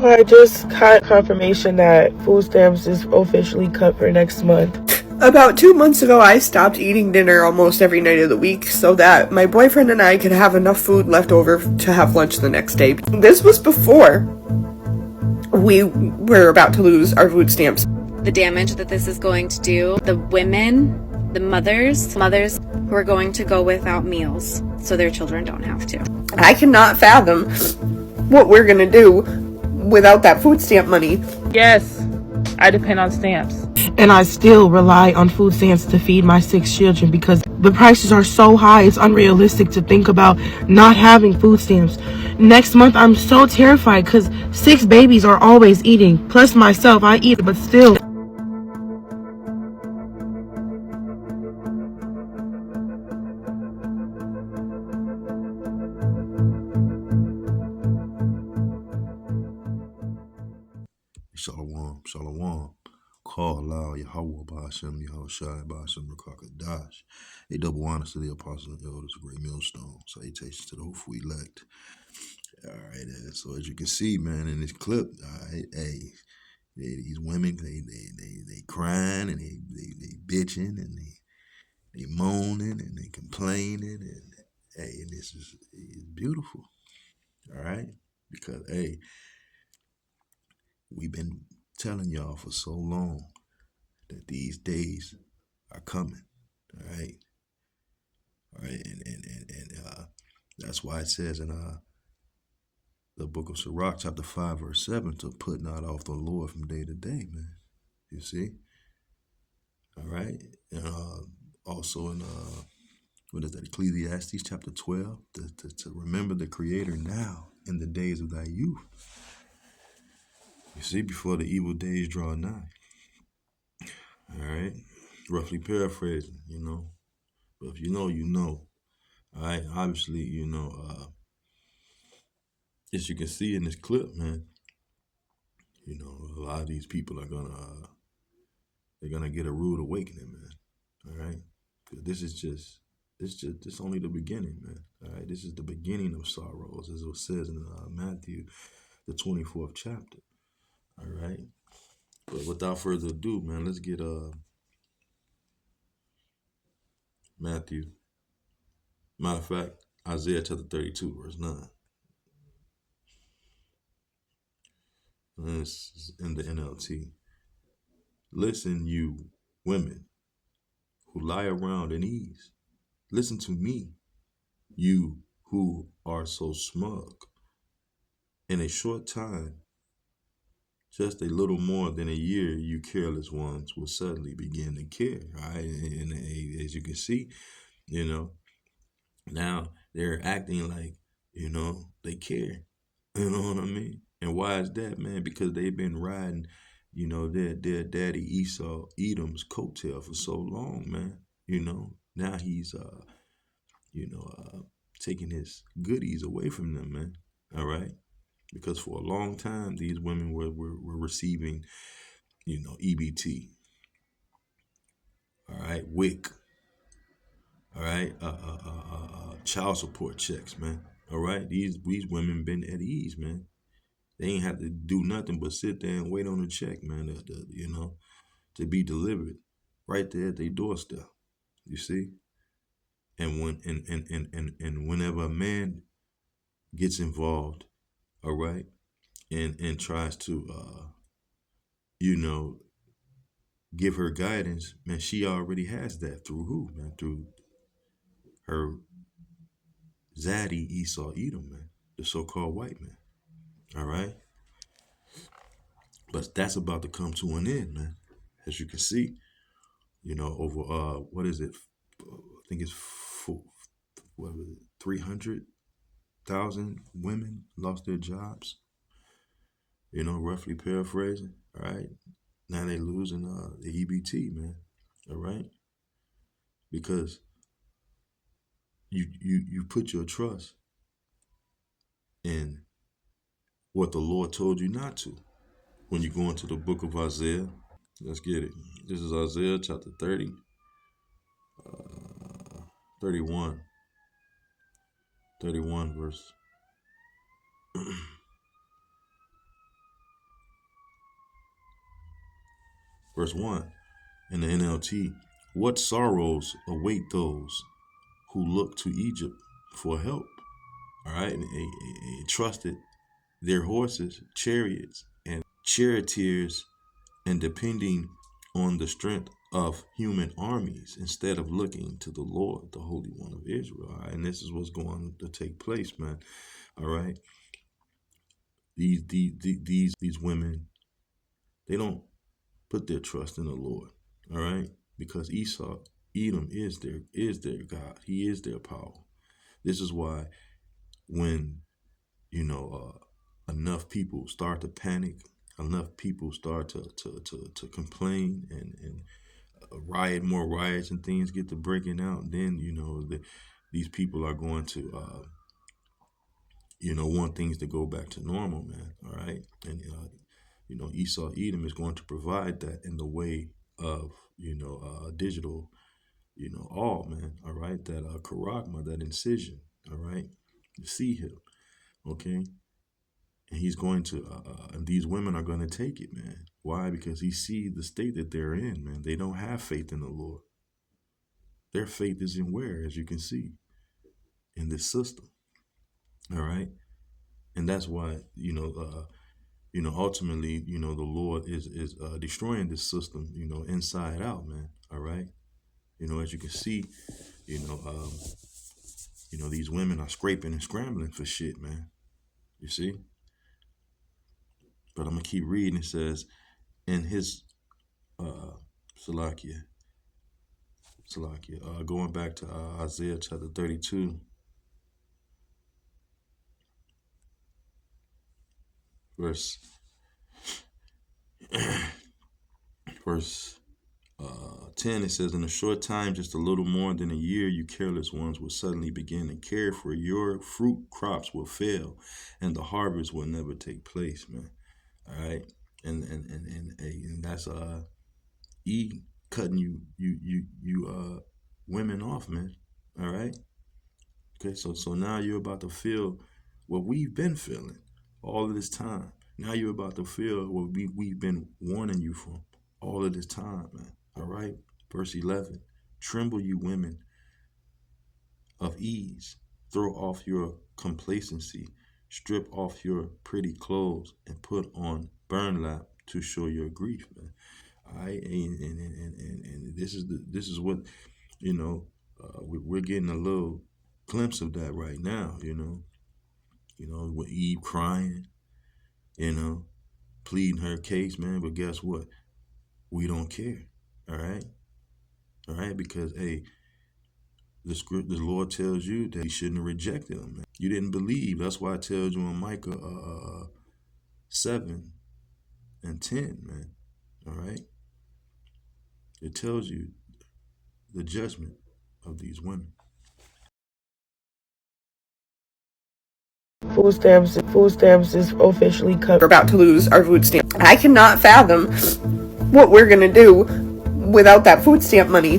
I just got confirmation that food stamps is officially cut for next month. About 2 months ago, I stopped eating dinner almost every night of the week so that my boyfriend and I could have enough food left over to have lunch the next day. This was before we were about to lose our food stamps. The damage that this is going to do, the women, the mothers who are going to go without meals so their children don't have to. I cannot fathom what we're gonna do without that food stamp money. Yes, I depend on stamps. And I still rely on food stamps to feed my 6 children because the prices are so high. It's unrealistic to think about not having food stamps. Next month, I'm so terrified because 6 babies are always eating. Plus myself, I eat, but still. Shalom, shalom. Call loud, Yahweh, Ba'ashem, Yahushai, Ba'ashem, Rakakadash. A double honor to the apostle and elders, a great millstone. Salutations to the hopeful elect. All right, so as you can see, man, in this clip, all right, hey, these women, they crying and they bitching and they moaning and they complaining and hey, and this is beautiful, all right, because hey, we've been telling y'all for so long that these days are coming, all right, and that's why it says in the book of Sirach, chapter 5, verse 7, to put not off the Lord from day to day, man. You see, all right, and also in what is that, Ecclesiastes chapter 12, to remember the Creator now in the days of thy youth. You see, before the evil days draw nigh. All right, roughly paraphrasing, you know. But if you know, you know. All right, obviously, you know, as you can see in this clip, man, you know, a lot of these people are they're gonna get a rude awakening, man. All right, because this only the beginning, man. All right, this is the beginning of sorrows, as it says in Matthew, the 24th chapter. All right, but without further ado, man, let's get Matthew. Matter of fact, Isaiah chapter 32, verse 9. And this is in the NLT. Listen, you women who lie around in ease. Listen to me, you who are so smug. In a short time, just a little more than a year, you careless ones will suddenly begin to care. All right, and as you can see, you know, now they're acting like, you know, they care. You know what I mean? And why is that, man? Because they've been riding, you know, their daddy Esau Edom's coattail for so long, man. You know, now he's taking his goodies away from them, man. All right, because for a long time these women were receiving, you know, EBT. All right, WIC. All right, child support checks, man. All right, these women been at ease, man. They ain't have to do nothing but sit there and wait on a check, man. You know, to be delivered right there at their doorstep. You see, and when and whenever a man gets involved, all right, and tries to you know, give her guidance, man, she already has that through who, man? Through her zaddy Esau Edom, man, the so-called white man. All right, but that's about to come to an end, man. As you can see, you know, over what is it? I think it's 300,000 women lost their jobs. You know, roughly paraphrasing. All right, now they losing the EBT, man. All right, because you put your trust in what the Lord told you not to. When you go into the book of Isaiah, let's get it. This is Isaiah chapter 30, 31, 31 verse Verse 1 in the NLT. What sorrows await those who look to Egypt for help? All right, and they trusted their horses, chariots, and charioteers, and depending on the strength of human armies instead of looking to the Lord, the Holy One of Israel. All right? And this is what's going to take place, man. All right, these women, they don't put their trust in the Lord. All right, because Edom is their God. He is their power. This is why when enough people start to panic, enough people start to complain, and more riots and things get to breaking out, then these people are going to want things to go back to normal, man. All right, and Esau Edom is going to provide that in the way of digital, all, man. All right, that charagma, that incision. All right, you see him, okay. And he's going to, and these women are going to take it, man. Why? Because he sees the state that they're in, man. They don't have faith in the Lord. Their faith is in where, as you can see, in this system. All right, and that's why ultimately, the Lord is destroying this system, inside out, man. All right, as you can see, these women are scraping and scrambling for shit, man. You see. But I'm going to keep reading. It says, in his, Salakia, going back to Isaiah chapter 32, verse 10, it says, in a short time, just a little more than a year, you careless ones will suddenly begin to care, for your fruit crops will fail, and the harvest will never take place, man. All right, and that's cutting you women off, man. All right. Okay, so now you're about to feel what we've been feeling all of this time. Now you're about to feel what we've been warning you from all of this time, man. All right. Verse 11. Tremble, you women of ease. Throw off your complacency. Strip off your pretty clothes and put on burlap to show your grief, man. All right, and this is what we're getting a little glimpse of that right now. With Eve crying, pleading her case, man. But guess what? We don't care. All right, because hey, the Lord tells you that you shouldn't have rejected him, man. You didn't believe. That's why it tells you in Micah 7 and 10, man. All right. It tells you the judgment of these women. Food stamps is officially cut. We're about to lose our food stamp. I cannot fathom what we're gonna do without that food stamp money.